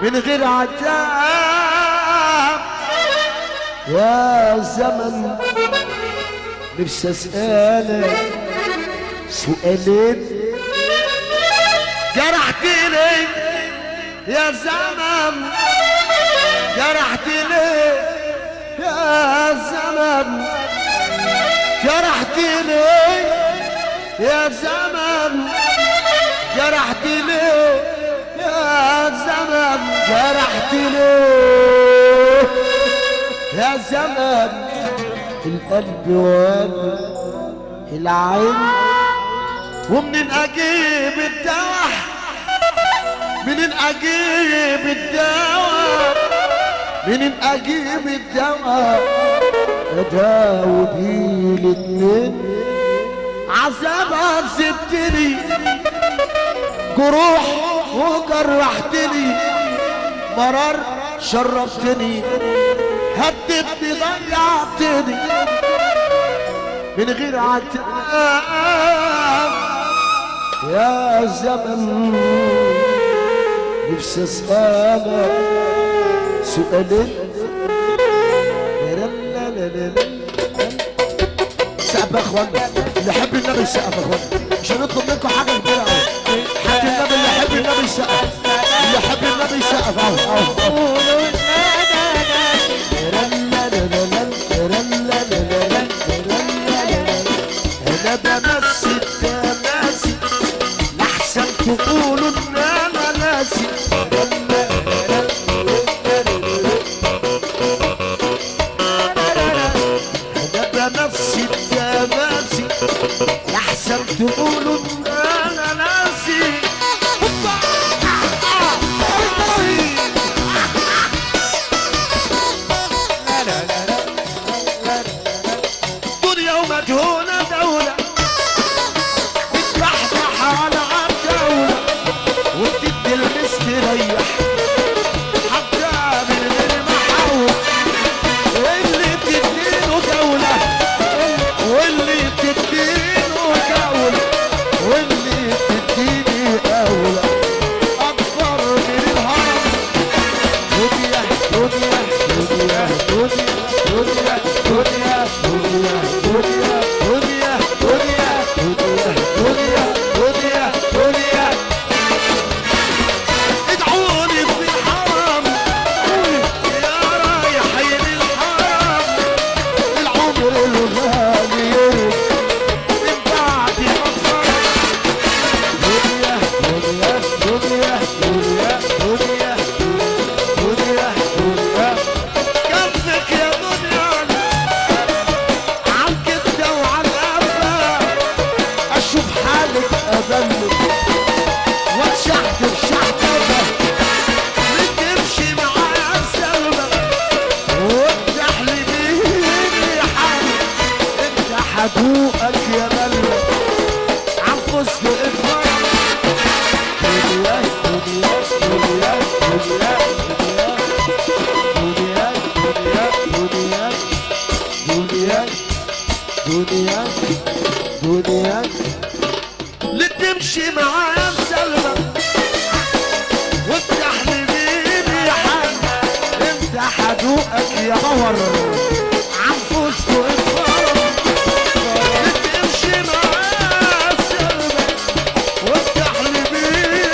من غير عتاب يا زمن. نفسي اسألك سؤالين جرحتني يا زمن، جرحتني يا زمن، جرحتني يا زمن، جرحتني يا زمن، جرحتني يا زمن. القلب والعين ومنين اجيب الدواء، منين اجيب الدواء، منين اجيب الدواء اداوي بيه الاتنين. عذاب عذبتني، جروح وجرحتني، مرار شرفتني، هددتني ضيعتني من غير عتاب يا زمن. نفسي اسألك سؤالين. سقف يا اخوانا، اللي يحب النبي يسقف يا اخوانا، مش هنطلب منكم حاجه كبيره قوي. حد النبي اللي يحب النبي يسقف، اللي يحب النبي يسقف اهو اهو. انا بمسي التماسي لحسن تقولوا ان انا ناسي. انا بمسي التماسي لحسن تقولوا ان انا ناسي. دنيا ومدهونة دولة بتبحبح على عالدولة وبتدي المستريح حتى من غير محاول. اللي بتديله دولة واللي بتديله دولة واللي بتديني أولى أكبر من الهرم. دنيا دنيا دنيا دنيا دنيا دنيا دنيا دنيا دنيا دنيا دنيا دنيا دنيا دنيا. ادعوني في الحرم يا رايحين الحرم، العمر الغالي من بعد ما اتفرج. دنيا دنيا دنيا دنيا دنيا دنيا دنيا. كفك يا دنيا عالكدة وعالقفة، اشوف حالك اذنب واتشحت بشحتها. بتمشي معايا سلمى وبتحلميني حالي، انت حدوقك يا ملك عن فسق اتفرج. دنيا دنيا دنيا دنيا دنيا دنيا دنيا دنيا دنيا دنيا. اللي تمشي معايا سلمى وبتحلميني يا حاج، انت حدوقك يا قمر عن فسق اتفرج. اللي تمشي معايا سلمى وبتحلميني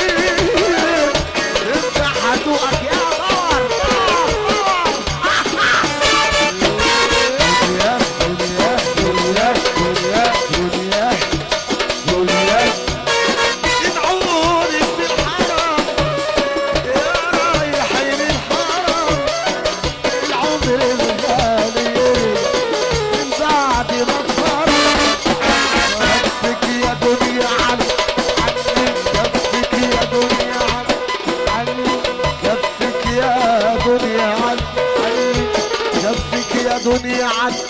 انت حدوقك يا قمر. ادعوني في الحرم يا رايحين الحرم، العمر الغالي من بعد ما اتفرج. كفك يا دنيا عني، كفك يا دنيا عني، كفك يا دنيا عني، كفك يا دنيا عني.